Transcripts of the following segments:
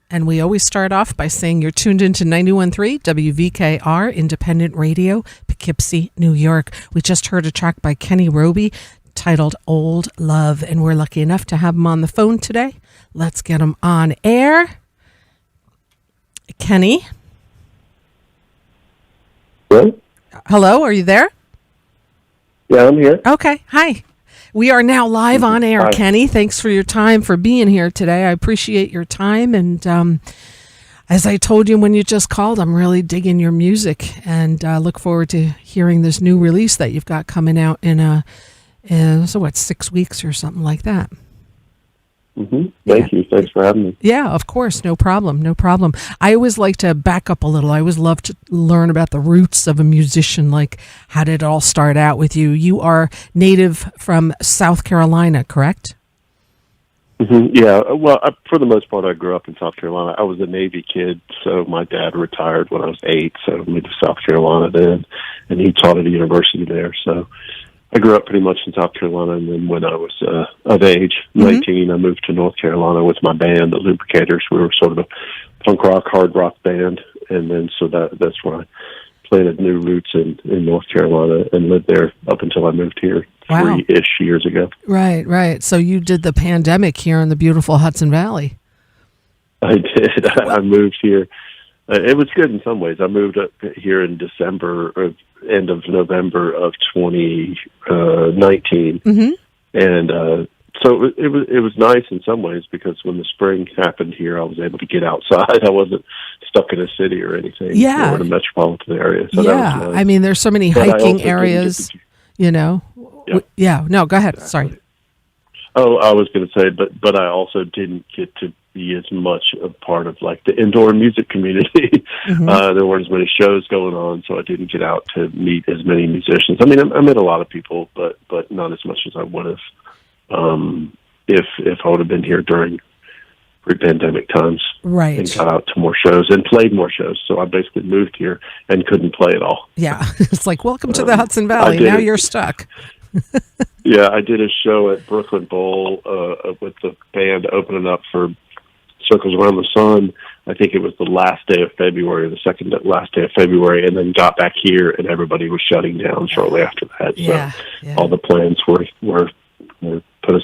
And we always start off by saying you're tuned into 91.3 WVKR Independent Radio, Poughkeepsie, New York. We just heard a track by Kenny Roby titled Old Love, and we're lucky enough to have him on the phone today. Let's get him on air. Kenny? Hello? Hello, are you there? Yeah, I'm here. Okay, hi. We are now live on air, Hi. Kenny. Thanks for your time, for being here today. I appreciate your time. And as I told you when you just called, I'm really digging your music and look forward to hearing this new release that you've got coming out in 6 weeks or something like that. Mm-hmm. Thank you. Thanks for having me. Yeah, of course. No problem. No problem. I always like to back up a little. I always love to learn about the roots of a musician. Like, how did it all start out with you? You are native from South Carolina, correct? Mm-hmm. Yeah. Well, for the most part, I grew up in South Carolina. I was a Navy kid, so my dad retired when I was 8, so I moved to South Carolina then, and he taught at a university there. So I grew up pretty much in South Carolina, and then when I was of age, 19, I moved to North Carolina with my band, the Lubricators. We were sort of a punk rock, hard rock band, and then so that's where I planted new roots in North Carolina and lived there up until I moved here 3-ish years ago. Right. So you did the pandemic here in the beautiful Hudson Valley. I did. I moved here. It was good in some ways. I moved up here in December, or end of November of 2019, and so it was nice in some ways because when the spring happened here, I was able to get outside. I wasn't stuck in a city or anything, or in a metropolitan area. So that was nice. I mean, there's so many hiking areas. No, go ahead. Sorry. Oh, I was going to say, but I also didn't get to be as much a part of like the indoor music community. There weren't as many shows going on, so I didn't get out to meet as many musicians. I mean, I met a lot of people, but not as much as I would have if I would have been here during pre-pandemic times, right? And got out to more shows and played more shows. So I basically moved here and couldn't play at all. Yeah, it's like welcome to the Hudson Valley. Now you're stuck. Yeah, I did a show at Brooklyn Bowl with the band opening up for Circles Around the Sun. I think it was the last day of February, the second last day of February, and then got back here, and everybody was shutting down shortly after that. So all the plans were put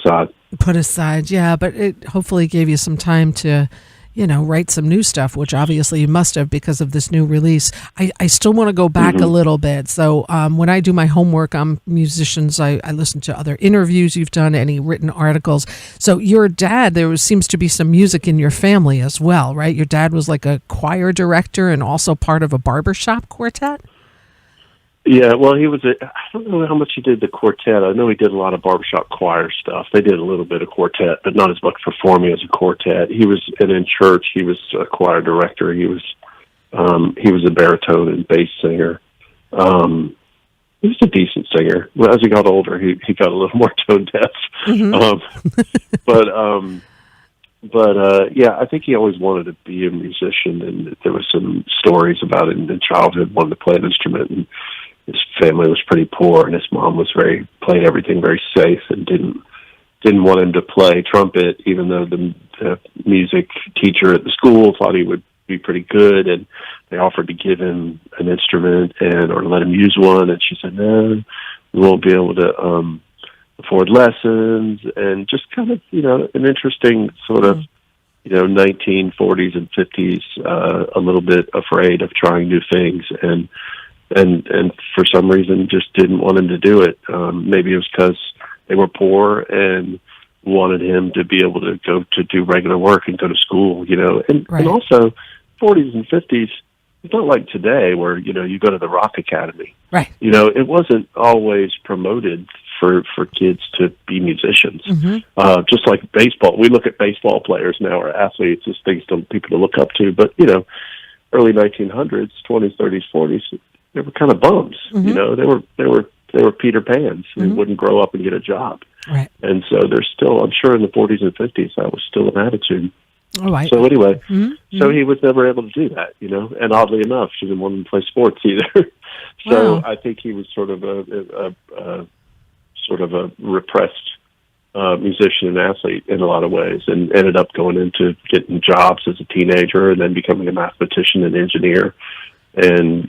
aside. Yeah, but it hopefully gave you some time to, write some new stuff, which obviously you must have because of this new release. I still want to go back a little bit. So when I do my homework on musicians, I listen to other interviews you've done, any written articles. So your dad, seems to be some music in your family as well, right? Your dad was like a choir director and also part of a barbershop quartet? Yeah, well, I don't know how much he did the quartet. I know he did a lot of barbershop choir stuff. They did a little bit of quartet, but not as much performing as a quartet. And in church, he was a choir director. He was a baritone and bass singer. He was a decent singer. Well, as he got older, he got a little more tone deaf. But I think he always wanted to be a musician, and there was some stories about it in childhood, wanted to play an instrument, and his family was pretty poor, and his mom played everything very safe and didn't want him to play trumpet, even though the music teacher at the school thought he would be pretty good, and they offered to give him an instrument or let him use one, and she said, no, we won't be able to afford lessons, and just kind of, an interesting sort of, 1940s and 50s, a little bit afraid of trying new things, and for some reason just didn't want him to do it. Maybe it was because they were poor and wanted him to be able to go to do regular work and go to school, and also 40s and 50s, it's not like today where, you go to the Rock Academy. Right. It wasn't always promoted for kids to be musicians. Just like baseball. We look at baseball players now, or athletes, as things people to look up to. But, early 1900s, 20s, 30s, 40s, they were kind of bums. They were Peter Pans who wouldn't grow up and get a job. Right. And so there's still, I'm sure in the 40s and 50s, that was still an attitude. Oh, right. So anyway, so he was never able to do that, and oddly enough, she didn't want him to play sports either. So I think he was sort of a repressed musician and athlete in a lot of ways, and ended up going into getting jobs as a teenager and then becoming a mathematician and engineer, and,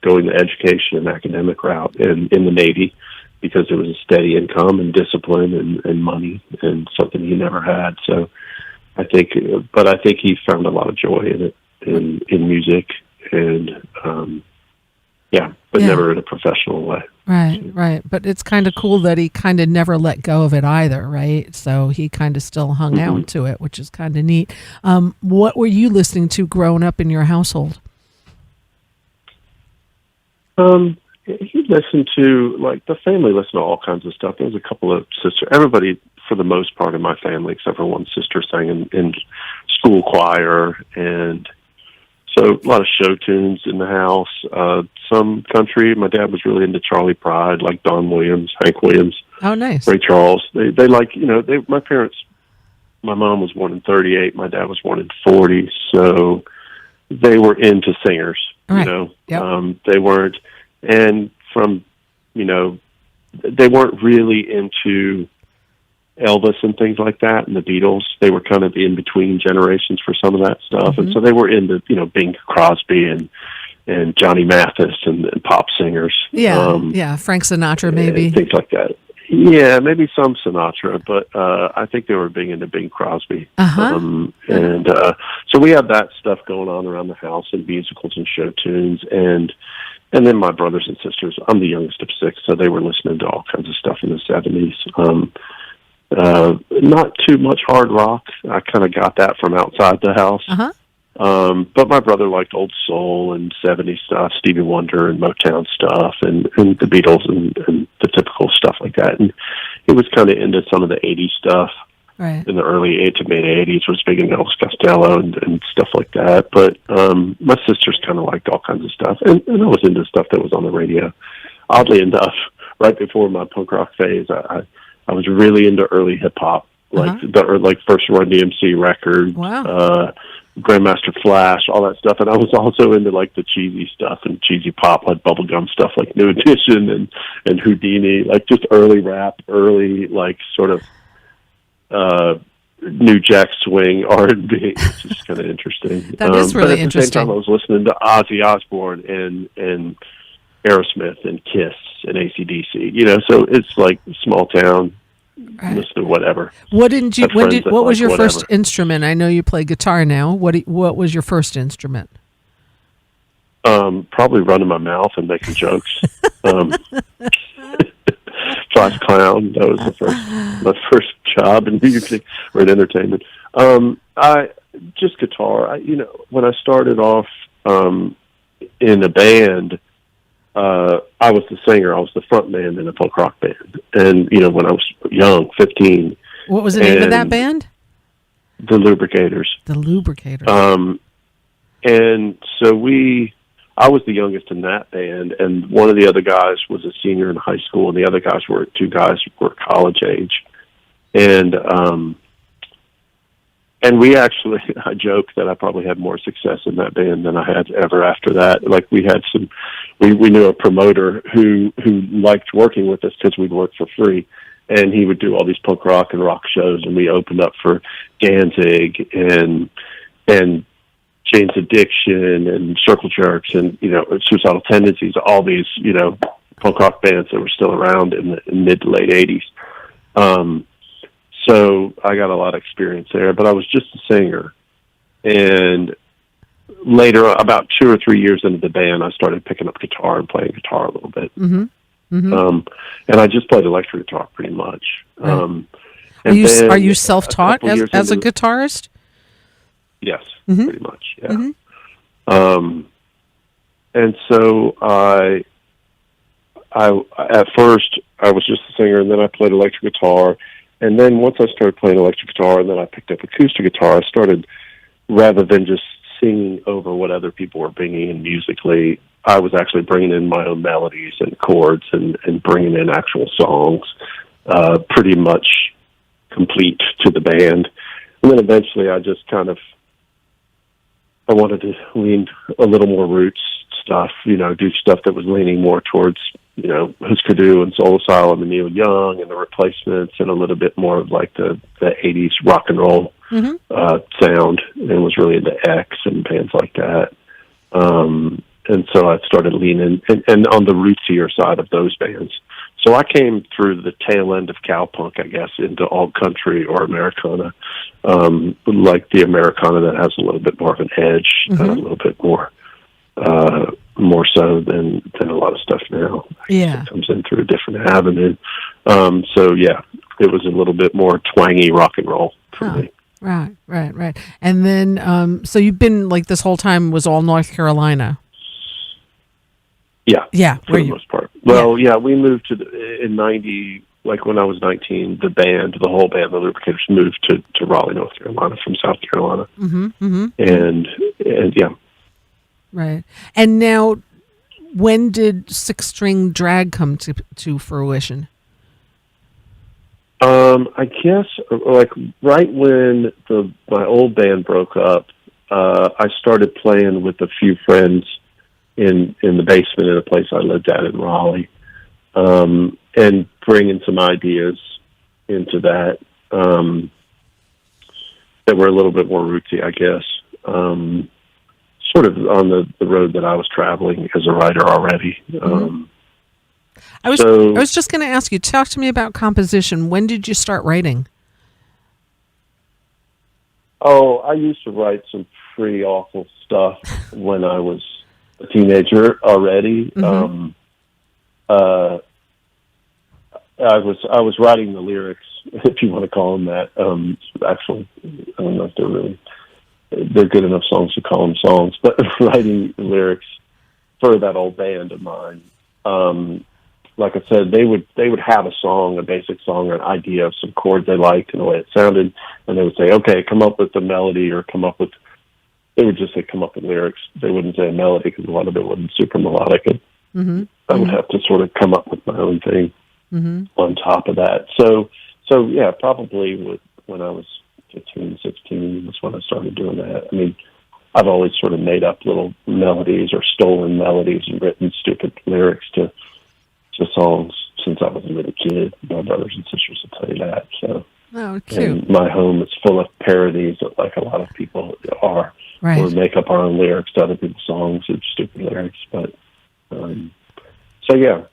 going the education and academic route in the Navy, because it was a steady income and discipline and money, and something he never had. So I think he found a lot of joy in it, in music, and but never in a professional way. Right. But it's kind of cool that he kind of never let go of it either, right? So he kind of still hung out to it, which is kind of neat. What were you listening to growing up in your household? He listened to, the family listened to all kinds of stuff. There was a couple of sisters. Everybody, for the most part, in my family, except for one sister, sang in school choir, and so a lot of show tunes in the house. Some country. My dad was really into Charlie Pride, like Don Williams, Hank Williams. Oh, nice. Ray Charles. They like, my parents, my mom was born in 1938, my dad was born in 1940, so they were into singers, Yep. They weren't, and from, they weren't really into Elvis and things like that, and the Beatles. They were kind of in between generations for some of that stuff, and so they were into, Bing Crosby and Johnny Mathis and pop singers. Frank Sinatra, maybe. Things like that. Yeah, maybe some Sinatra, but I think they were big into Bing Crosby. So we had that stuff going on around the house, and musicals and show tunes, and then my brothers and sisters. I'm the youngest of six, so they were listening to all kinds of stuff in the 1970s. Not too much hard rock. I kind of got that from outside the house. But my brother liked old soul and 70s stuff, Stevie Wonder and Motown stuff, and the Beatles and the typical stuff like that. And he was kind of into some of the 80s stuff. Right. In the early to mid 80s, was big into Elvis Costello and stuff like that. But my sisters kind of liked all kinds of stuff, and I was into stuff that was on the radio. Oddly enough, right before my punk rock phase, I was really into early hip hop, like first Run DMC record, Grandmaster Flash, all that stuff. And I was also into the cheesy stuff and cheesy pop, like bubblegum stuff, like New Edition and Houdini, just early rap, early sort of New Jack Swing, R&B. It's just kind of interesting. That is really interesting. But at the same time, I was listening to Ozzy Osbourne and Aerosmith and Kiss and AC/DC. So it's like small town. Right. Listen to whatever. What was your first instrument? I know you play guitar now. What was your first instrument? Probably running my mouth and making jokes. Flash Clown. That was my first job in music or in entertainment. I just guitar. When I started off in a band, I was the singer. I was the front man in a folk rock band. And, when I was young, 15. What was the name of that band? The Lubricators. The Lubricators. And so I was the youngest in that band, and one of the other guys was a senior in high school, and the other two guys were college age. And we actually, I joke that I probably had more success in that band than I had ever after that. We had we knew a promoter who liked working with us because we'd work for free. And he would do all these punk rock and rock shows, and we opened up for Danzig and Jane's Addiction and Circle Jerks and, Suicidal Tendencies, all these, punk rock bands that were still around in the mid to late 80s. So I got a lot of experience there, but I was just a singer. And later, about 2 or 3 years into the band, I started picking up guitar and playing guitar a little bit. And I just played electric guitar pretty much. Right. Are you self-taught as a guitarist? Yes, pretty much, yeah. And so I at first I was just a singer, and then I played electric guitar. And then once I started playing electric guitar, and then I picked up acoustic guitar, I started, rather than just singing over what other people were bringing in musically, I was actually bringing in my own melodies and chords and bringing in actual songs, pretty much complete to the band. And then eventually I just I wanted to lean a little more roots stuff, do stuff that was leaning more towards, Husker Du and Soul Asylum and Neil Young and the Replacements, and a little bit more of like the 80s rock and roll sound, and was really into X and bands like that. And so I started leaning and on the rootsier side of those bands. So I came through the tail end of cowpunk, I guess, into alt country or Americana, like the Americana that has a little bit more of an edge, a little bit more so than a lot of stuff now. Yeah, it comes in through a different avenue. So yeah, it was a little bit more twangy rock and roll for me. Right. And then, so you've been like this whole time was all North Carolina. Yeah, for the most part. Well, we moved in 90, like when I was 19, the whole band, the Lubricators, moved to Raleigh, North Carolina from South Carolina. And yeah. Right. And now, when did Six String Drag come to fruition? I guess like right when my old band broke up, I started playing with a few friends in the basement in a place I lived at in Raleigh, and bringing some ideas into that that were a little bit more rootsy, I guess. Sort of on the road that I was traveling as a writer already. I was just going to ask you, talk to me about composition. When did you start writing? Oh, I used to write some pretty awful stuff when I was a teenager already. I was writing the lyrics, if you want to call them that. Actually, I don't know if they're good enough songs to call them songs, but writing the lyrics for that old band of mine. Like I said, they would have a song, a basic song, or an idea of some chords they liked and the way it sounded, and they would say, "Okay, come up with the melody," or they would just say, "Come up with lyrics." They wouldn't say a melody because a lot of it wasn't super melodic, and I would have to sort of come up with my own thing on top of that. So yeah, probably when I was 15, 16 was when I started doing that. I mean, I've always sort of made up little melodies or stolen melodies and written stupid lyrics to songs since I was a little kid. My brothers and sisters will tell you that. So, cute. And my home is full of parodies, like a lot of people are. Right. Or make up our own lyrics to other people's songs and stupid lyrics. But so yeah,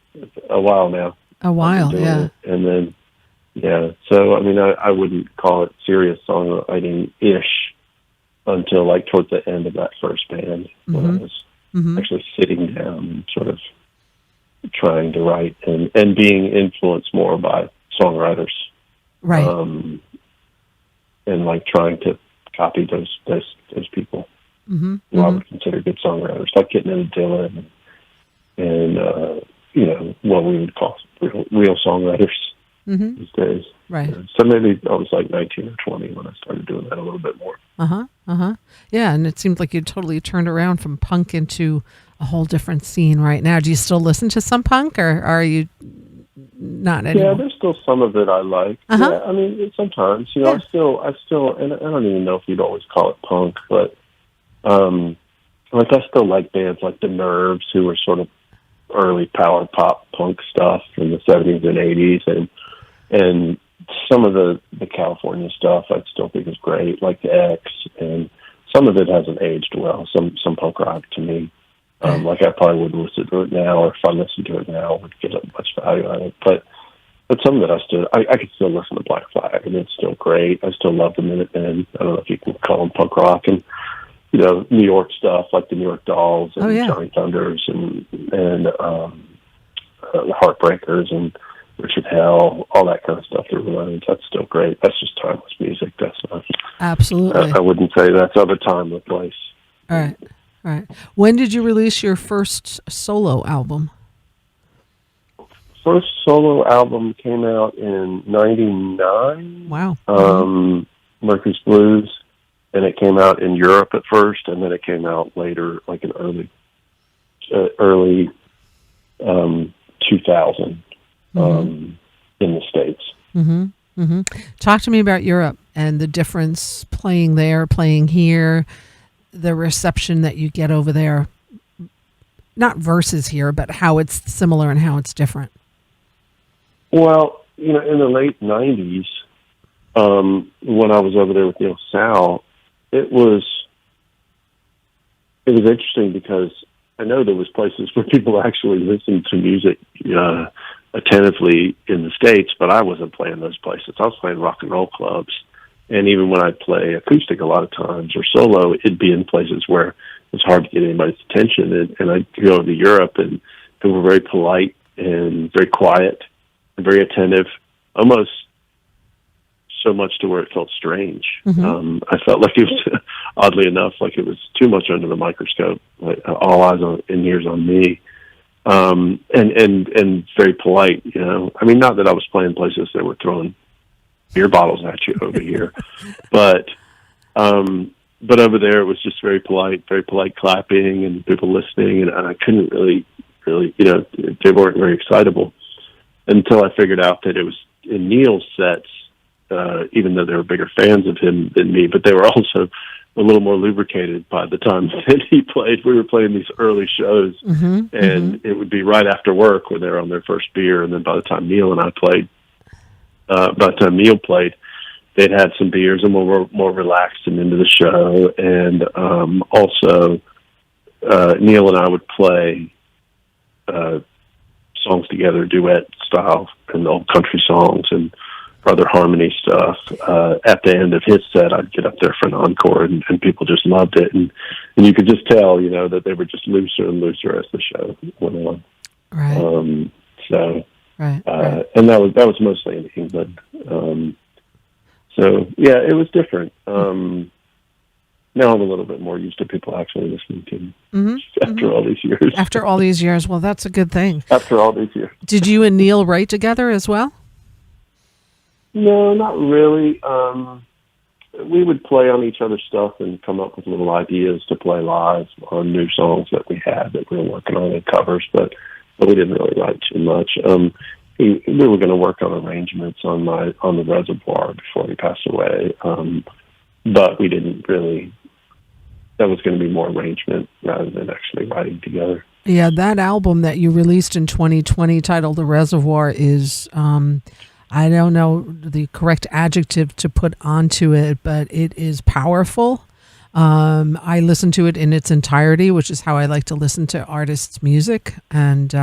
a while now. A while, yeah. It. And then so I mean, I wouldn't call it serious songwriting-ish until like towards the end of that first band when I was actually sitting down and sort of trying to write and being influenced more by songwriters, right? And like trying to copy those people who I would consider good songwriters, like getting into Dylan and what we would call real songwriters these days. Right. So maybe I was like 19 or 20 when I started doing that a little bit more. Yeah, and it seemed like you totally turned around from punk into a whole different scene right now. Do you still listen to some punk, or are you not anymore? Yeah, there's still some of it I like. Yeah, I mean, sometimes, I still, and I don't even know if you'd always call it punk, but like I still like bands like The Nerves, who were sort of early power pop punk stuff from the 70s and 80s, and some of the California stuff I still think is great, like the X, and some of it hasn't aged well. Some punk rock to me, like I probably wouldn't listen to it now, or if I listened to it now, I would get much value out of it. But some of it I could still listen to Black Flag, and it's still great. I still love the Minutemen. I don't know if you can call them punk rock, and New York stuff like the New York Dolls and Johnny Thunders and the Heartbreakers and Richard Hell, all that kind of stuff. That's still great. That's just timeless music. That's not absolutely. I wouldn't say that's of a time or place. All right. When did you release your first solo album? First solo album came out in '99. Wow. Murphy's Blues, and it came out in Europe at first, and then it came out later, like in early 2000 in the States. Talk to me about Europe and the difference playing there, playing here, the reception that you get over there. not versus here, but how it's similar and how it's different. Well, in the late 90s, when I was over there with Neil Casal, it was interesting because I know there was places where people actually listened to music attentively in the States, but I wasn't playing those places. I was playing rock and roll clubs. And even when I'd play acoustic a lot of times or solo, it'd be in places where it's hard to get anybody's attention. And I'd go to Europe, and people were very polite and very quiet and very attentive, almost so much to where it felt strange. Mm-hmm. I felt like it was, oddly enough, like it was too much under the microscope, like all eyes and ears on me, and very polite. I mean, not that I was playing places that were throwing beer bottles at you over here, but over there it was just very polite clapping and people listening, and I couldn't really, they weren't very excitable until I figured out that it was in Neil's sets. Even though they were bigger fans of him than me, but they were also a little more lubricated by the time that he played. We were playing these early shows, and it would be right after work when they were on their first beer, and then by the time Neil and I played, by the time Neil played, they'd had some beers and were more relaxed and into the show. And also, Neil and I would play songs together, duet style, and old country songs and other harmony stuff. At the end of his set, I'd get up there for an encore, and people just loved it. And you could just tell, that they were just looser and looser as the show went on. Right. Right. And that was mostly in England. So yeah, it was different. Now I'm a little bit more used to people actually listening to me after all these years. After all these years, well, that's a good thing. After all these years. Did you and Neil write together as well? No, not really. We would play on each other's stuff and come up with little ideas to play live on new songs that we had that we were working on in covers, but we didn't really write too much. We were going to work on arrangements on the Reservoir before he passed away, but we didn't really. That was going to be more arrangement rather than actually writing together. Yeah, that album that you released in 2020 titled The Reservoir is, I don't know the correct adjective to put onto it, but it is powerful. I listened to it in its entirety, which is how I like to listen to artists' music, and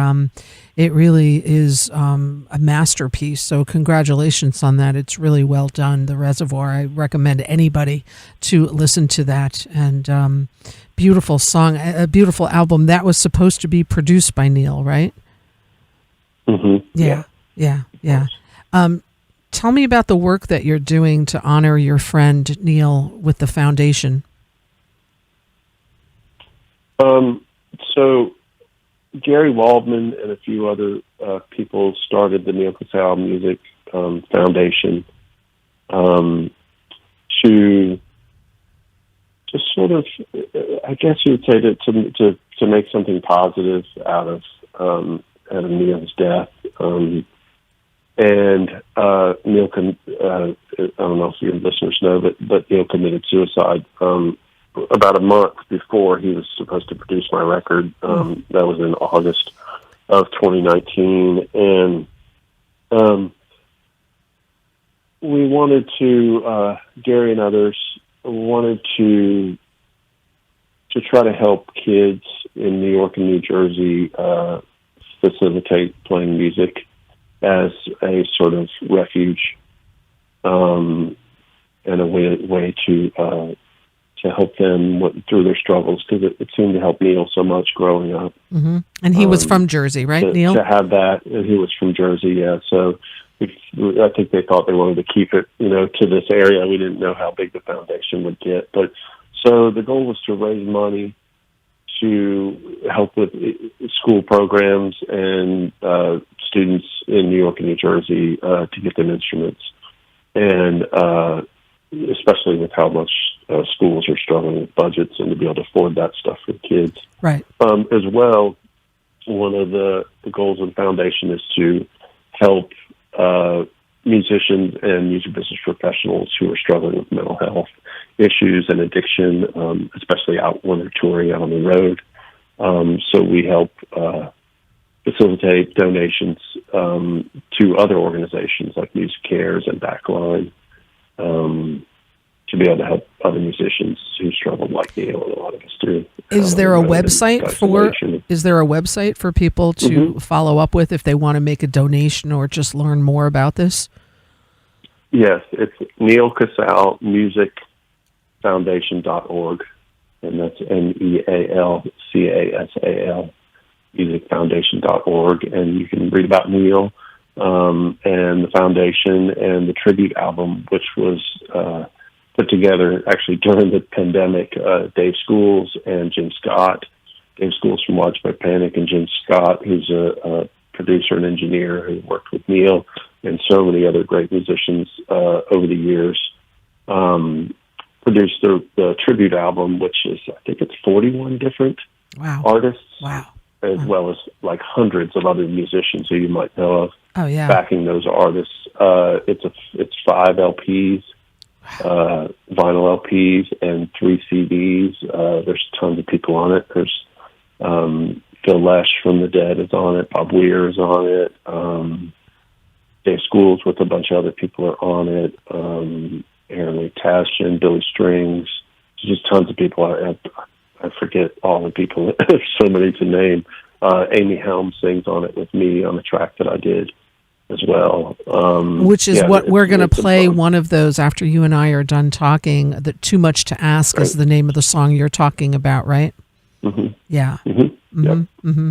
it really is a masterpiece. So congratulations on that. It's really well done, The Reservoir. I recommend anybody to listen to that. And beautiful song, a beautiful album. That was supposed to be produced by Neil, right? Mm-hmm. Yeah. Tell me about the work that you're doing to honor your friend Neil with the foundation. So Gary Waldman and a few other people started the Neil Casal Music Foundation to just sort of, I guess you would say, to make something positive out of Neil's death. And Neil I don't know if your listeners know, but Neil committed suicide about a month before he was supposed to produce my record. That was in August of 2019, and we wanted to, Gary and others wanted to try to help kids in New York and New Jersey facilitate playing music as a sort of refuge and a way to help them through their struggles, because it seemed to help Neil so much growing up. Mm-hmm. And he was from Jersey, right, Neil? To have that, and he was from Jersey, yeah. So I think they thought they wanted to keep it, to this area. We didn't know how big the foundation would get, but so the goal was to raise money to help with school programs and students in New York and New Jersey to get them instruments, and especially with how much schools are struggling with budgets, and to be able to afford that stuff for kids. Right. As well, one of the goals of the foundation is to help musicians and music business professionals who are struggling with mental health issues and addiction, especially out when they're touring out on the road. So we help facilitate donations to other organizations like Music Cares and Backline, to be able to help other musicians who struggle like Neil and a lot of us do. Is there a website for people to follow up with if they want to make a donation or just learn more about this? Yes, it's Neil Casal Music Foundation.org, and that's NEALCASAL musicfoundation.org, and you can read about Neil and the foundation and the tribute album, which was put together actually during the pandemic. Dave Schools and Jim Scott, Dave Schools from Widespread Panic, and Jim Scott, who's a producer and engineer who worked with Neil and so many other great musicians over the years, produced the tribute album, which is, I think it's 41 different artists, as well as like hundreds of other musicians who you might know of backing those artists. It's 5 LPs, vinyl LPs, and 3 CDs. There's tons of people on it. There's Phil Lesh from The Dead is on it. Bob Weir is on it. Dave Schools with a bunch of other people are on it. Aaron Lee Tashian, Billy Strings. Just tons of people. I forget all the people. There's so many to name. Amy Helm sings on it with me on the track that I did as well. Which is what we're going to play one of those after you and I are done talking. That Too Much to Ask is the name of the song you're talking about, right? Mm-hmm. Yeah. Mm-hmm. Mm-hmm. Mm-hmm.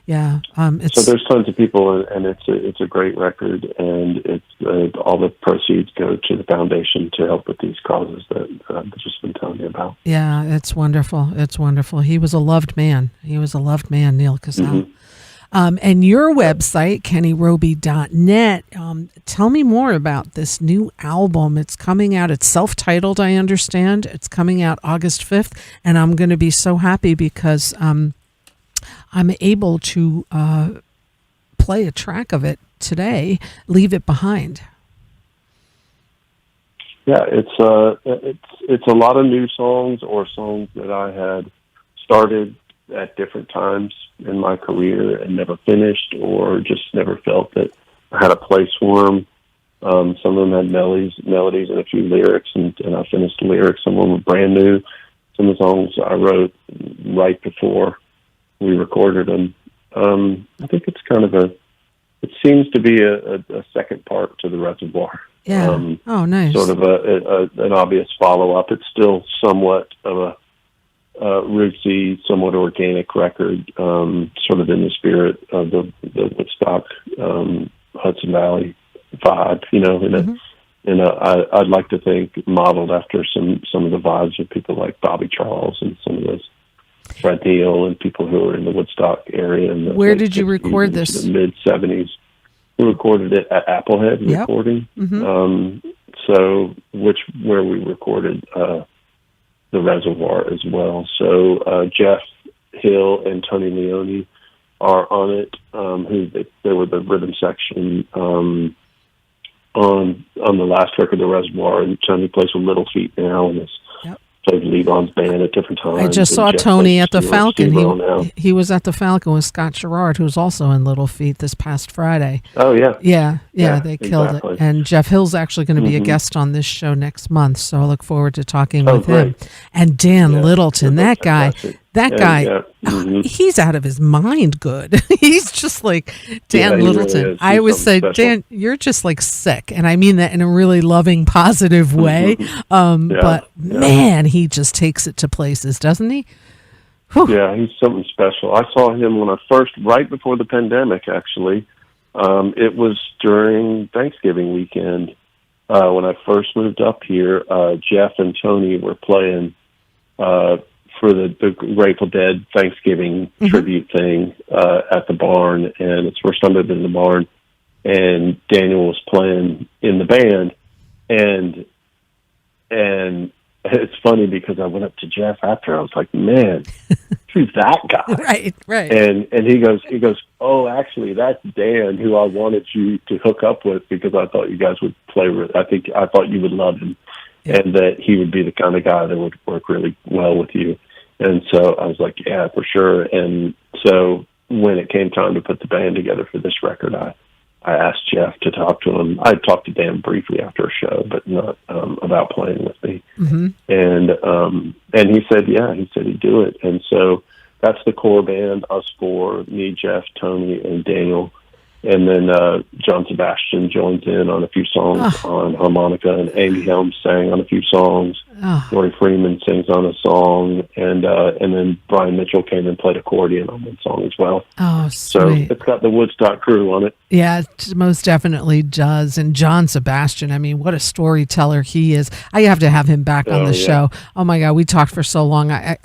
Yeah. So there's tons of people, and it's a great record, and it's all the proceeds go to the foundation to help with these causes that I've just been telling you about. Yeah, it's wonderful. It's wonderful. He was a loved man. Neil Casal. Mm-hmm. And your website, kennyroby.net. Tell me more about this new album. It's coming out. It's self-titled, I understand. It's coming out August 5th, and I'm going to be so happy because I'm able to play a track of it today, Leave It Behind. Yeah, it's a lot of new songs or songs that I had started at different times in my career and never finished, or just never felt that I had a place for them. Some of them had melodies and a few lyrics, and I finished the lyrics. Some of them were brand new. Some of the songs I wrote right before we recorded them. I think it's kind of it seems to be a second part to the Reservoir. Yeah. Nice. Sort of an obvious follow-up. It's still somewhat of a rootsy, somewhat organic record, sort of in the spirit of the Woodstock, Hudson Valley vibe, I'd like to think modeled after some of the vibes of people like Bobby Charles and some of those Fred Neil and people who are in the Woodstock area. Where did you record this? The mid-'70s. We recorded it at Applehead Recording. Mm-hmm. Where we recorded the Reservoir as well. So Jeff Hill and Tony Leone are on it. They were the rhythm section on the last record, The Reservoir, and Tony plays with Little Feat now, and played Levon's band at different times. I just saw Tony at the Falcon. He was at the Falcon with Scott Gerard, who's also in Little Feat, this past Friday. Oh, yeah. Yeah, they killed it. And Jeff Hill's actually going to be a guest on this show next month, so I look forward to talking with him. And Dan Littleton, that guy, he's out of his mind good. He's just like Dan Littleton. Really I always say, special. Dan, you're just like sick. And I mean that in a really loving, positive way. But man, he just takes it to places, doesn't he? Whew. Yeah, he's something special. I saw him when right before the pandemic, actually. It was during Thanksgiving weekend when I first moved up here. Jeff and Tony were playing for the Grateful Dead Thanksgiving tribute thing at the barn, and it's the first time I've been in the barn. And Daniel was playing in the band, and it's funny because I went up to Jeff after. I was like, "Man, who's that guy?" Right. And he goes, "Oh, actually, that's Dan, who I wanted you to hook up with because I thought you guys would play with. I thought you would love him, and that he would be the kind of guy that would work really well with you." And so I was like, yeah, for sure. And so when it came time to put the band together for this record, I asked Jeff to talk to him. I talked to Dan briefly after a show, but not about playing with me. Mm-hmm. And he said, yeah, he said he'd do it. And so that's the core band, us four, me, Jeff, Tony, and Daniel. And then John Sebastian joins in on a few songs on harmonica, and Amy Helms sang on a few songs. Rory Freeman sings on a song, and then Brian Mitchell came and played accordion on one song as well. Oh, sweet. So it's got the Woodstock crew on it. Yeah, it most definitely does. And John Sebastian, I mean, what a storyteller he is. I have to have him back on the show. Oh my God, we talked for so long. I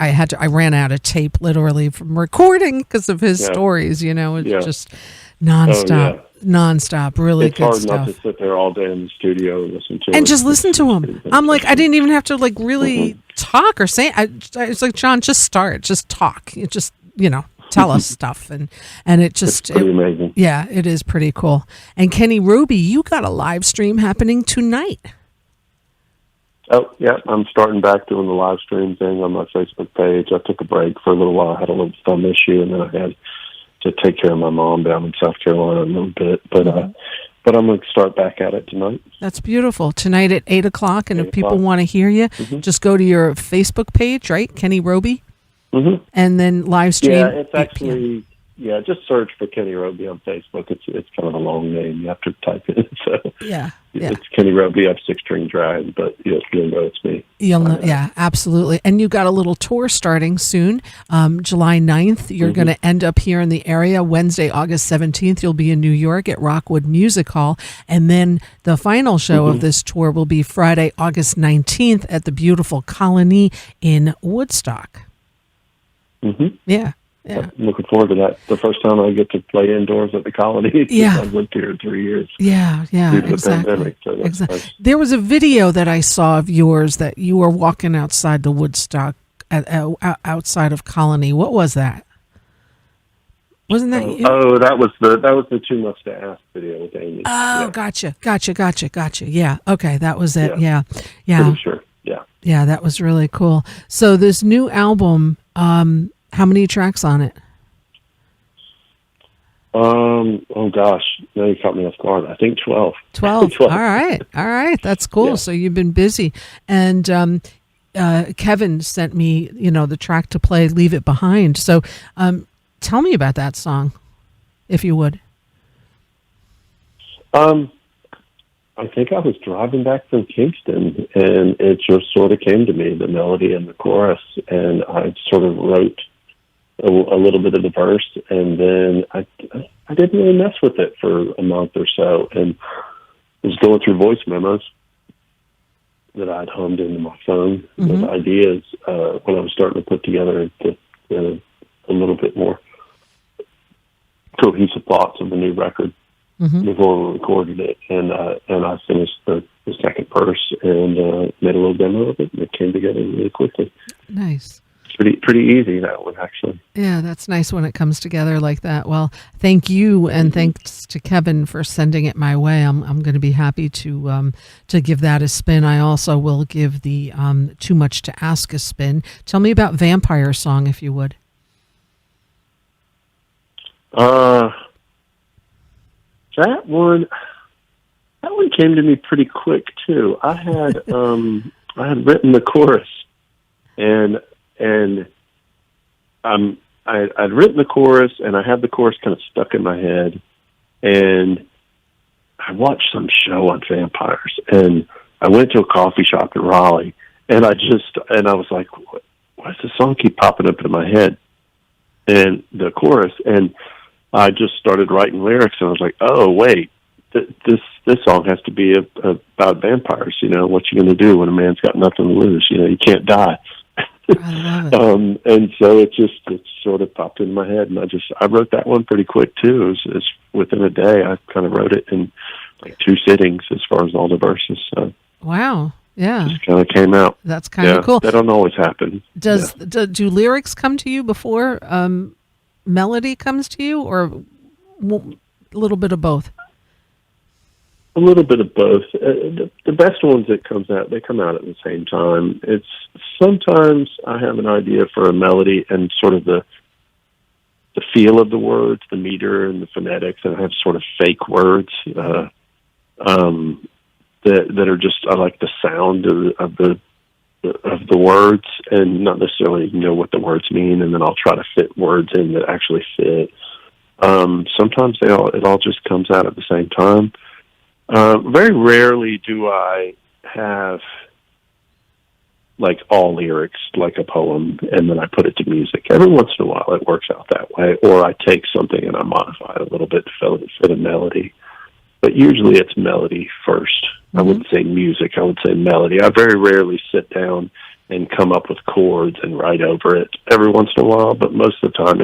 ran out of tape literally from recording because of his stories. You know, it's just nonstop. Nonstop, really good stuff. It's hard not to sit there all day in the studio and listen to and just listen to him. I'm like, I didn't even have to like really talk or say. It's like, John, just start, just talk. You just, tell us stuff, and it's pretty amazing. Yeah, it is pretty cool. And Kenny Roby, you got a live stream happening tonight. Oh yeah, I'm starting back doing the live stream thing on my Facebook page. I took a break for a little while. I had a little thumb issue, and then I had to take care of my mom down in South Carolina a little bit, but I'm going to start back at it tonight. That's beautiful. Tonight at 8:00, and if people want to hear you, just go to your Facebook page, right, Kenny Roby, and then live stream. Yeah, it's actually just search for Kenny Roby on Facebook. It's kind of a long name. You have to type it. So it's Kenny Roby up Six String Drive, but you'll know it's me. You'll know, absolutely. And you got a little tour starting soon, July 9th. You're going to end up here in the area. Wednesday, August 17th, you'll be in New York at Rockwood Music Hall. And then the final show of this tour will be Friday, August 19th at the beautiful Colony in Woodstock. Yeah. Yeah. I'm looking forward to that. The first time I get to play indoors at the Colony. I've lived here 3 years. Yeah, due to exactly. The pandemic, so that's nice. There was a video that I saw of yours that you were walking outside the Woodstock, outside of Colony. What was that? Wasn't that you? Oh, that was the Too Much to Ask video with Amy. Oh, gotcha. Yeah, okay, that was it. Yeah. Pretty sure. Yeah, that was really cool. So this new album, how many tracks on it? Oh gosh, now you caught me off guard. I think 12. 12. 12. All right. That's cool. Yeah. So you've been busy. And Kevin sent me, the track to play, Leave It Behind. So tell me about that song, if you would. I think I was driving back from Kingston, and it just sort of came to me, the melody and the chorus, and I sort of wrote a little bit of the verse, and then I didn't really mess with it for a month or so, and was going through voice memos that I'd hummed into my phone with ideas when I was starting to put together a little bit more cohesive thoughts of the new record before we recorded it, and I finished the second verse and made a little demo of it, and it came together really quickly. Nice. Pretty easy, that one, actually. Yeah, that's nice when it comes together like that. Well, thank you, and thanks to Kevin for sending it my way. I'm going to be happy to give that a spin. I also will give the Too Much to Ask a spin. Tell me about Vampire Song, if you would. That one came to me pretty quick too. I had written the chorus, and I'd written the chorus, and I had the chorus kind of stuck in my head, and I watched some show on vampires, and I went to a coffee shop in Raleigh, and I was like, why does the song keep popping up in my head? And the chorus, and I just started writing lyrics, and I was like, oh, wait, this song has to be about vampires. What you going to do when a man's got nothing to lose? You can't die. I love it. And so it sort of popped in my head, and I wrote that one pretty quick too. It was within a day. I kind of wrote it in like 2 sittings as far as all the verses. So wow, yeah, it just kind of came out. That's kind of cool. That don't always happen. Do lyrics come to you before melody comes to you, or a little bit of both? A little bit of both. The best ones that they come out at the same time. It's sometimes I have an idea for a melody and sort of the feel of the words, the meter and the phonetics, and I have sort of fake words that are just, I like the sound of the words and not necessarily know what the words mean, and then I'll try to fit words in that actually fit. Sometimes it all just comes out at the same time. Very rarely do I have like all lyrics, like a poem, and then I put it to music. Every once in a while it works out that way, or I take something and I modify it a little bit to fit a melody. But usually it's melody first. I wouldn't say music, I would say melody. I very rarely sit down and come up with chords and write over it. Every once in a while, but most of the time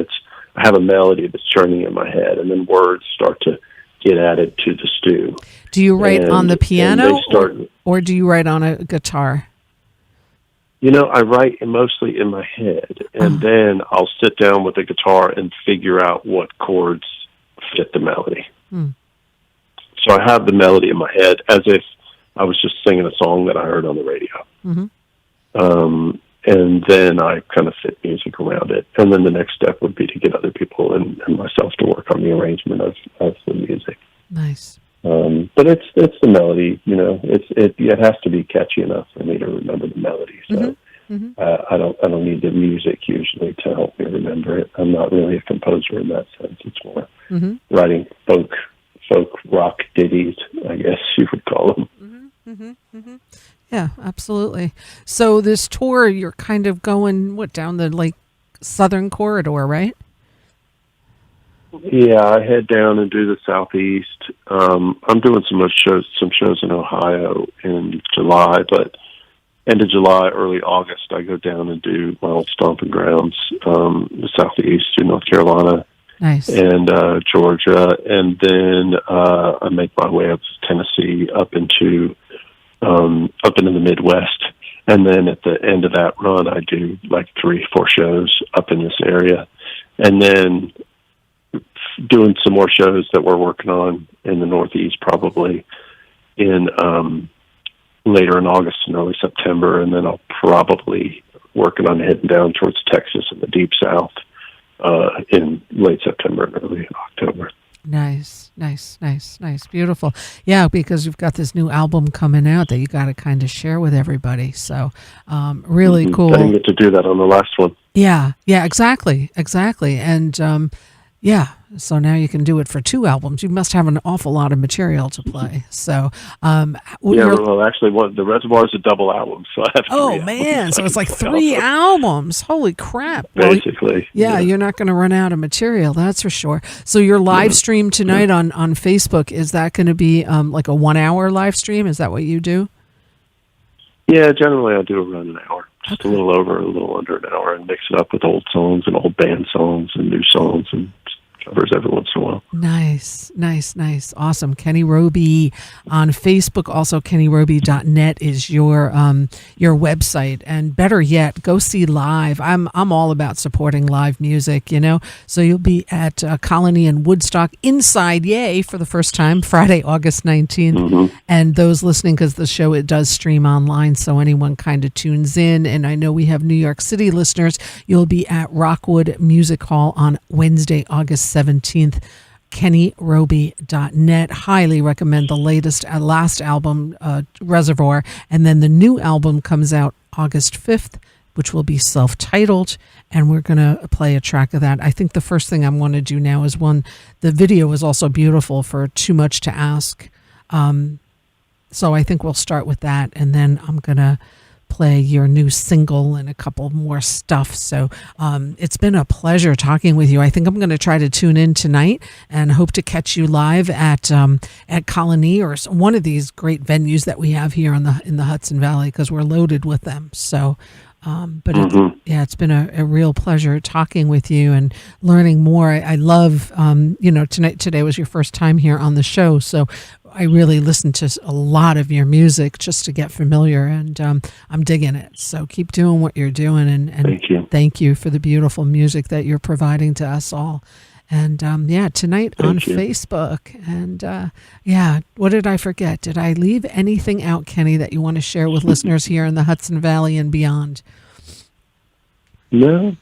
I have a melody that's churning in my head, and then words start to get added to the stew. Do you write on the piano or do you write on a guitar? I write mostly in my head, and then I'll sit down with the guitar and figure out what chords fit the melody. So I have the melody in my head as if I was just singing a song that I heard on the radio. And then I kind of fit music around it. And then the next step would be to get other people and myself to work on the arrangement of the music. Nice. But it's the melody, it has to be catchy enough for me to remember the melody. So I don't need the music usually to help me remember it. I'm not really a composer in that sense. It's more writing folk rock ditties, I guess you would call them. Yeah, absolutely. So this tour, you're kind of going down the southern corridor, right? Yeah, I head down and do the southeast. I'm doing some shows in Ohio in July, but end of July, early August, I go down and do my old stomping grounds, the southeast in North Carolina. Nice. And Georgia, and then I make my way up to Tennessee, up into the Midwest, and then at the end of that run, I do 3-4 shows up in this area, and then doing some more shows that we're working on in the Northeast, probably in later in August and early September, and then I'll probably working on heading down towards Texas and the Deep South in late September and early October. Nice. Beautiful. Yeah, because you've got this new album coming out that you got to kind of share with everybody. So really cool. I didn't get to do that on the last one. Yeah, exactly. And so now you can do it for 2 albums. You must have an awful lot of material to play. So actually, the Reservoir is a double album, so I have 3 albums. Man, so it's 3 albums. Holy crap! Basically, you're not going to run out of material, that's for sure. So your live stream tonight on Facebook, is that going to be a 1-hour live stream? Is that what you do? Yeah, generally I do around an hour, just a little under an hour, and mix it up with old songs and old band songs and new songs and covers every once in a while. Nice. Awesome. Kenny Roby on Facebook. Also, kennyroby.net is your website. And better yet, go see live. I'm all about supporting live music, So you'll be at Colony in Woodstock inside, yay, for the first time, Friday, August 19th. And those listening, because the show, it does stream online, so anyone kind of tunes in. And I know we have New York City listeners. You'll be at Rockwood Music Hall on Wednesday, August 17th. kennyroby.net. Highly recommend the last album, Reservoir, and then the new album comes out August 5th, which will be self-titled, and we're going to play a track of that. I think the first thing I want to do now is the video is also beautiful for Too Much to Ask. So I think we'll start with that, and then I'm going to play your new single and a couple more stuff. So it's been a pleasure talking with you. I think I'm going to try to tune in tonight and hope to catch you live at Colony or one of these great venues that we have here in the Hudson Valley, because we're loaded with them. So it's been a real pleasure talking with you and learning more. I love today was your first time here on the show, so I really listened to a lot of your music just to get familiar, and I'm digging it. So keep doing what you're doing, and thank you. Thank you for the beautiful music that you're providing to us all. And tonight on Thank you. Facebook. And what did I forget? Did I leave anything out, Kenny, that you want to share with listeners here in the Hudson Valley and beyond? No.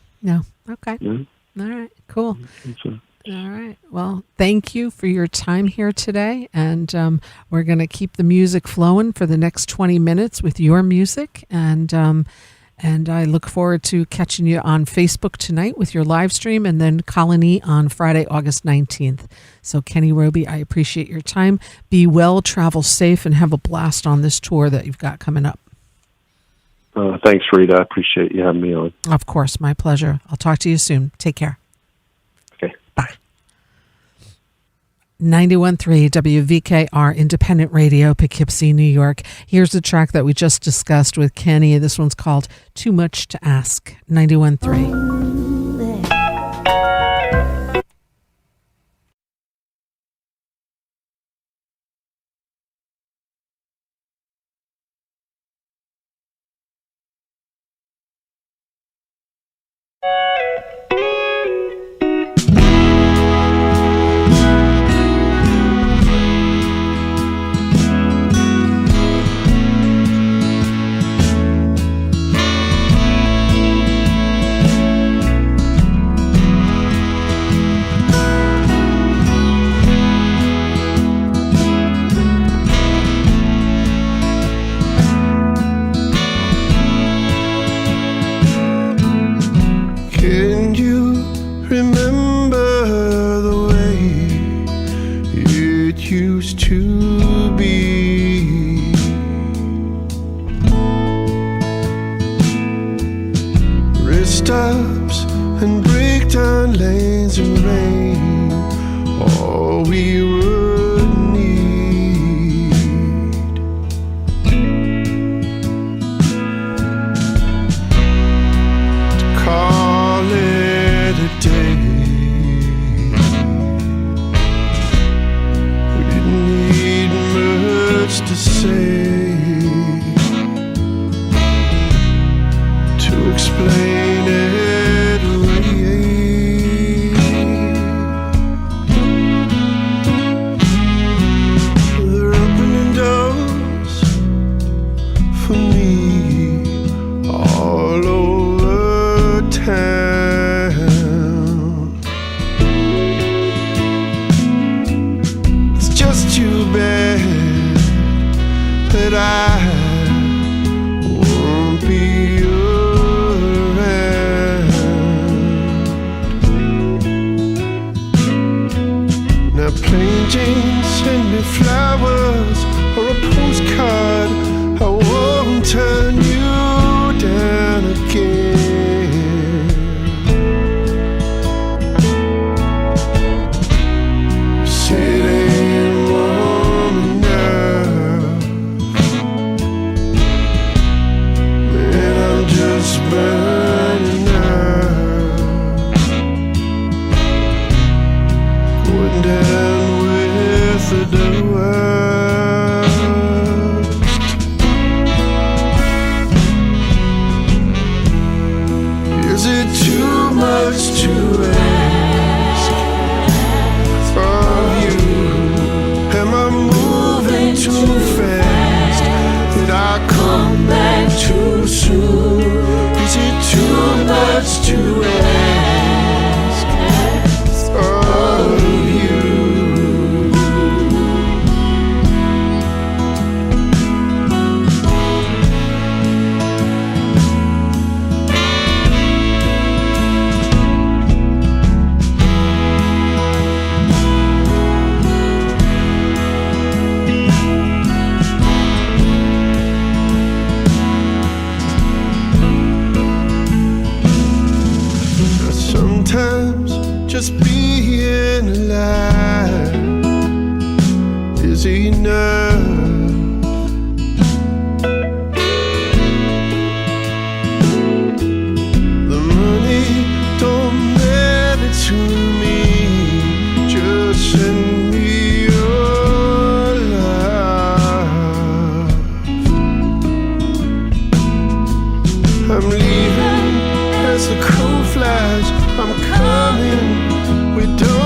Okay. No. All right. Cool. So. All right. Well, thank you for your time here today. And we're going to keep the music flowing for the next 20 minutes with your music. And I look forward to catching you on Facebook tonight with your live stream, and then Colony on Friday, August 19th. So Kenny, Roby, I appreciate your time. Be well, travel safe, and have a blast on this tour that you've got coming up. Thanks, Rita. I appreciate you having me on. Of course. My pleasure. I'll talk to you soon. Take care. Okay. Bye. 91.3 WVKR Independent Radio, Poughkeepsie, New York. Here's the track that we just discussed with Kenny. This one's called Too Much to Ask. 91.3. I'm leaving as the crow flies. I'm coming. We don't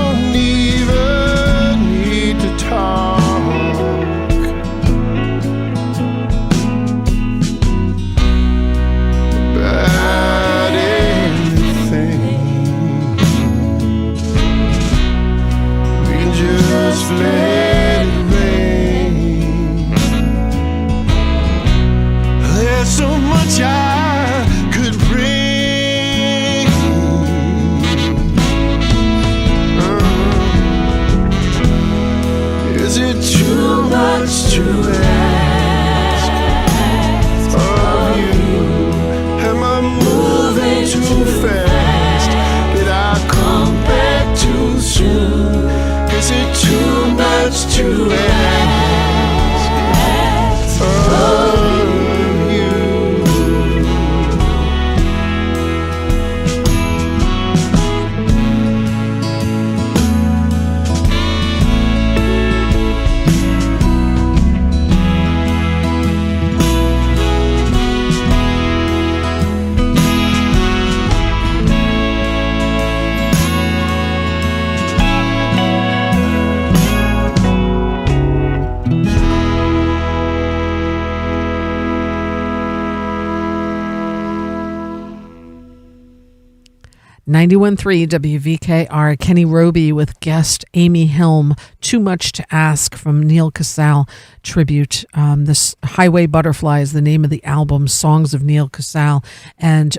91.3 WVKR, Kenny Roby with guest Amy Helm, Too Much to Ask from Neil Casal tribute. This Highway Butterfly is the name of the album, Songs of Neil Casal. And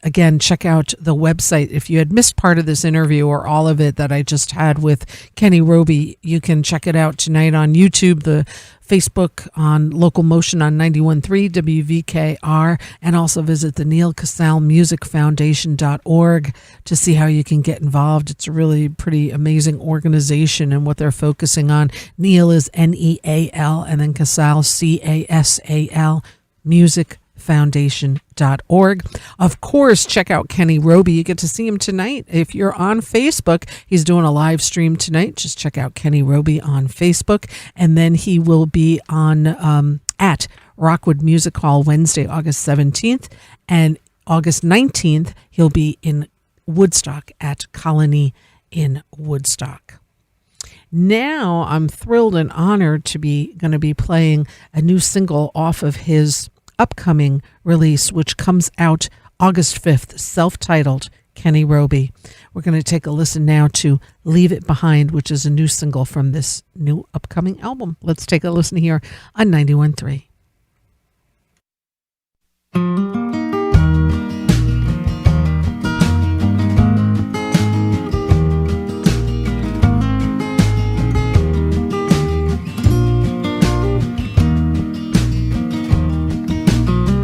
again, check out the website. If you had missed part of this interview or all of it that I just had with Kenny Roby, you can check it out tonight on YouTube, the Facebook, on LocalMotion on 91.3 WVKR, and also visit the Neil Casal Music Foundation.org to see how you can get involved. It's a really pretty amazing organization and what they're focusing on. Neil is Neal, and then Casal, Casal, musicfoundation.org. Of course, check out Kenny Roby. You get to see him tonight. If you're on Facebook, he's doing a live stream tonight. Just check out Kenny Roby on Facebook. And then he will be on at Rockwood Music Hall Wednesday, August 17th. And August 19th, he'll be in Woodstock at Colony in Woodstock. Now I'm thrilled and honored to be going to be playing a new single off of his upcoming release, which comes out August 5th, self-titled Kenny Roby. We're going to take a listen now to Leave It Behind, which is a new single from this new upcoming album. Let's take a listen here on 91.3.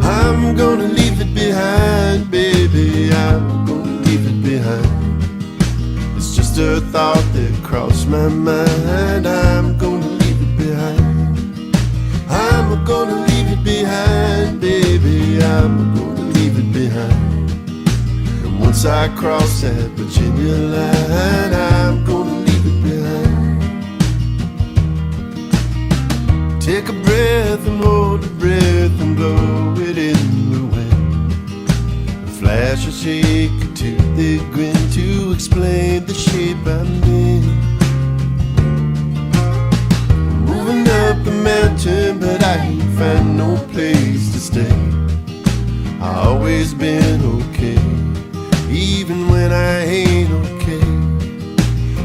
I'm gonna leave it behind, baby, I'm gonna leave it behind. It's just a thought that crossed my mind. I'm gonna leave it behind. I'm gonna leave it behind, baby, I'm gonna leave it behind. And once I cross that Virginia line, I'm gonna leave it behind. Take a breath and hold a breath and blow it in the wind. A flash or shake a toothy grin to explain the shape I'm in. Moving up the mountain, but I ain't find no place to stay. I always been okay, even when I ain't okay.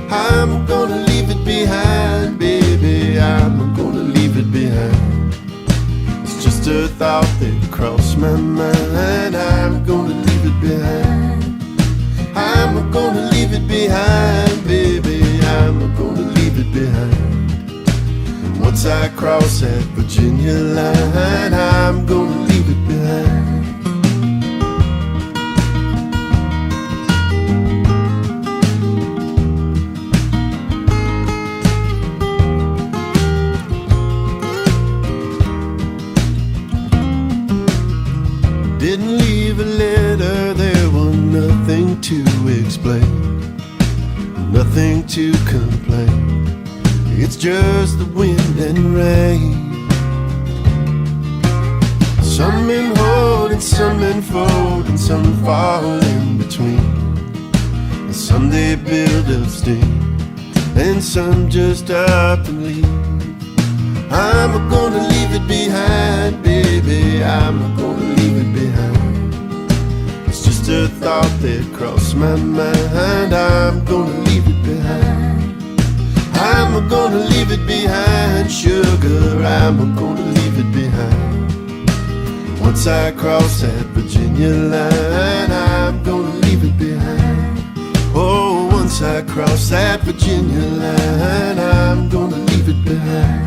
I'm gonna leave it behind, baby, I'm gonna leave it behind. It's just a thought that crossed my mind. I'm gonna leave it behind. I'm gonna leave it behind, baby, I'm gonna leave it behind. And once I cross that Virginia line, I'm gonna leave it behind. Didn't leave a letter, there was nothing to explain, nothing to complain. It's just the wind and rain. Some men hold and some men fold, and some fall in between. And some they build up steam, and some just up and leave. I'm gonna leave it behind, baby, I'm gonna leave it behind. It's just a thought that crossed my mind. I'm gonna leave it behind. I'm gonna leave it behind, sugar, I'm gonna leave it behind. Once I cross that Virginia line, I'm gonna leave it behind. Oh, once I cross that Virginia line, I'm gonna leave it behind.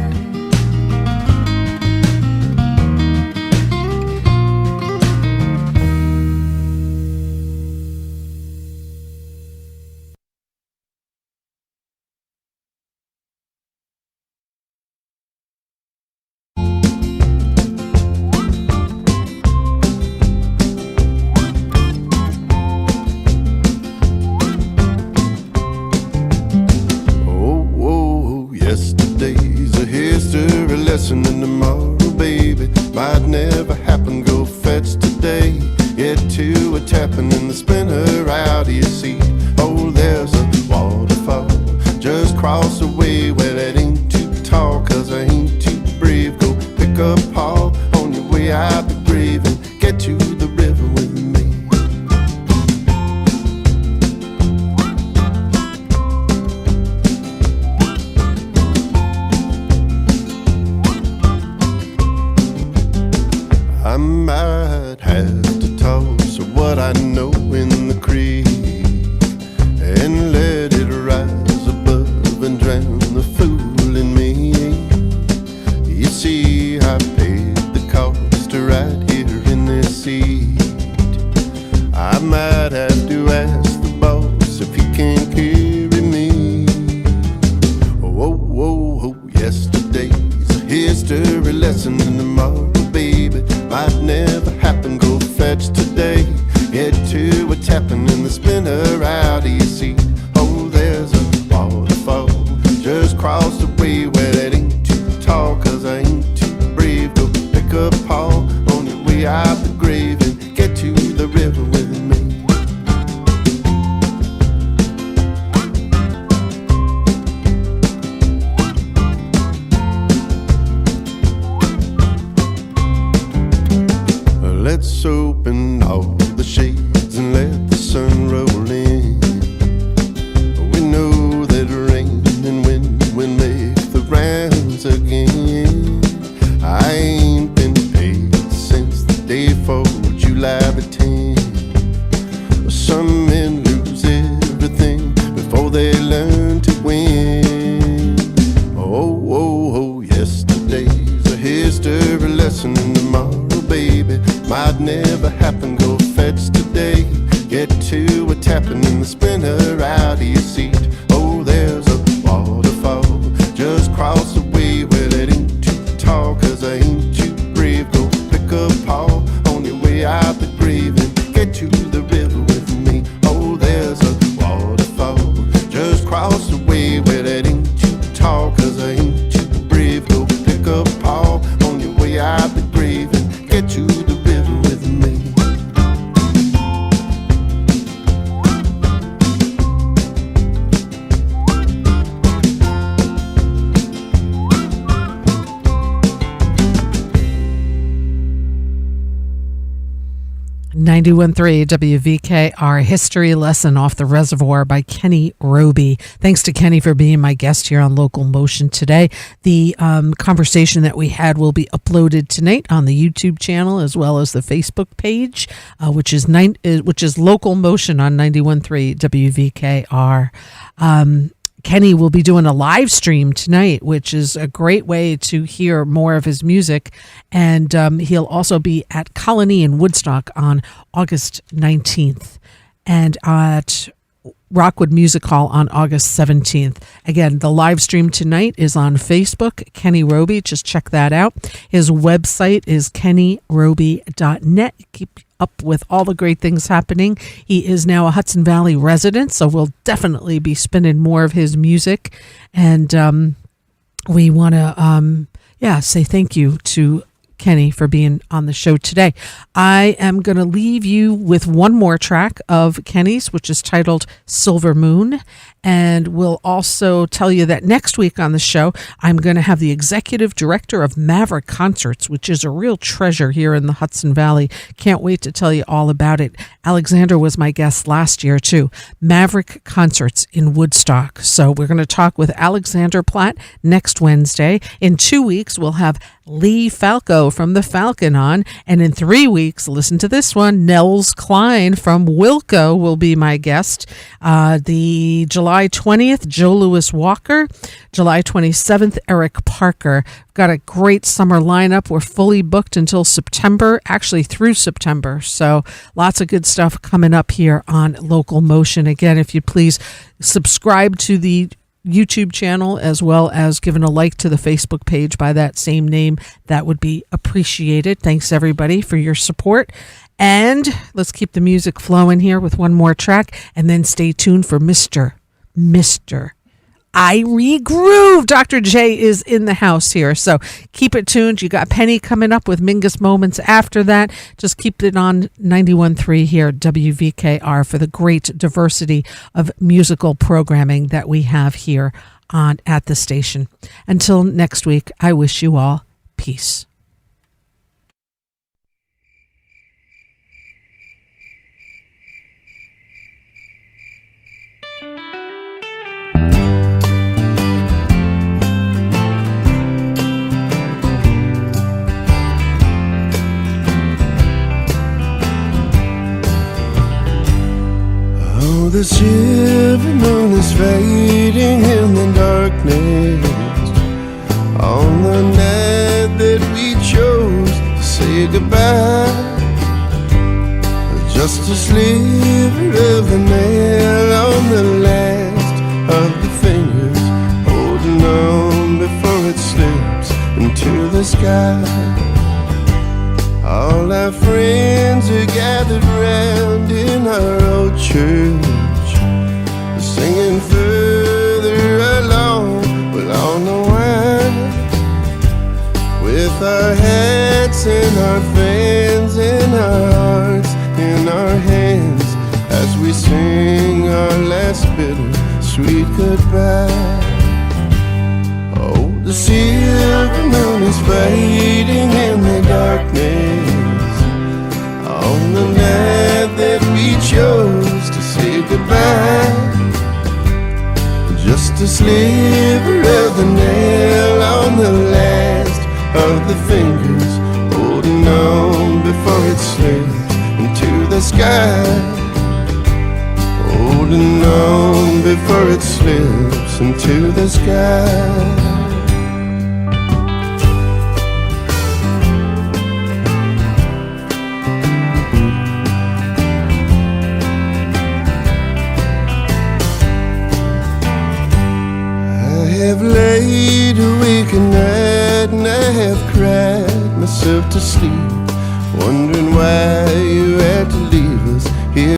And tomorrow, baby, might never happen. Go fetch today, get to a tapping in the spinner out of your seat. Oh, there's a waterfall just cross the way. Well, it ain't too tall, cause I ain't too brave. Go pick up Paul on your way out the grave and get to the river with me. I know in the creek and let it rise above and drown the fool in me. You see, I paid the cost right here in this seat. I might have to ask the boss if he can carry me. Oh, yesterday's a history lesson, and tomorrow, baby, might never happen. Go fetch today, get to a tapping in the spinner out of your seat. Oh, there's a waterfall just cross the way where that ain't too tall, 'cause I ain't too brave. Go pick up Paul on your way out the grave and get to the river with me. Let's open all the shades and let the sun roll in. We know that rain and wind will make the rounds again. I ain't been paid since the day for July the 10th. Some men lose everything before they learn to win. Oh, yesterday's a history lesson, and tomorrow, baby, might never happen. Go fetch today, get to a tapping in the spinner out of your seat. Oh, there's a waterfall just cross the way where it ain't too tall, 'cause I ain't too brave. Go pick up Paul on your way out the grave and get to the river with me. Oh, there's a waterfall just cross the way where it ain't too tall, 'cause I ain't too brave. Go pick up Paul on your way out the grave and get to the river with me. .3 WVKR History Lesson Off the Reservoir by Kenny Roby. Thanks to Kenny for being my guest here on Local Motion today. The conversation that we had will be uploaded tonight on the YouTube channel as well as the Facebook page, which is Local Motion on 91.3 WVKR. Kenny will be doing a live stream tonight, which is a great way to hear more of his music. And he'll also be at Colony in Woodstock on August 19th and at Rockwood Music Hall on August 17th. Again, the live stream tonight is on Facebook, Kenny Roby. Just check that out. His website is kennyroby.net. Keep up with all the great things happening. He is now a Hudson Valley resident, so we'll definitely be spinning more of his music. And we want to say thank you to Kenny for being on the show today. I am going to leave you with one more track of Kenny's, which is titled Silver Moon. And we'll also tell you that next week on the show, I'm going to have the executive director of Maverick Concerts, which is a real treasure here in the Hudson Valley. Can't wait to tell you all about it. Alexander was my guest last year, too. Maverick Concerts in Woodstock. So we're going to talk with Alexander Platt next Wednesday. In 2 weeks, we'll have Lee Falco from the Falcon on. And in 3 weeks, listen to this one, Nels Klein from Wilco will be my guest. The July 20th, Joe Louis Walker. July 27th, Eric Parker. Got a great summer lineup. We're fully booked until September, actually through September. So lots of good stuff coming up here on Local Motion. Again, if you please subscribe to the YouTube channel as well as giving a like to the Facebook page by that same name, that would be appreciated. Thanks everybody for your support. And let's keep the music flowing here with one more track, and then stay tuned for Mr. Irie Groove. Dr. J is in the house here, so keep it tuned. You got Penny coming up with Mingus Moments after that. Just keep it on 91.3 here at WVKR for the great diversity of musical programming that we have here on at the station. Until next week, I wish you all peace. Oh, the silver moon is fading in the darkness on the night that we chose to say goodbye. Just a sliver of the nail on the last of the fingers, holding on before it slips into the sky. All our friends are gathered round in our old church, singing further along, we'll all know why. With our hats and our fans and our hearts in our hands, as we sing our last bitter sweet goodbye. Oh, the silver moon is fading in the darkness on the night that we chose to say goodbye. Just a sliver of the nail on the last of the fingers, holding on before it slips into the sky. Holding on before it slips into the sky. I have laid awake at night and I have cried myself to sleep, wondering why you had to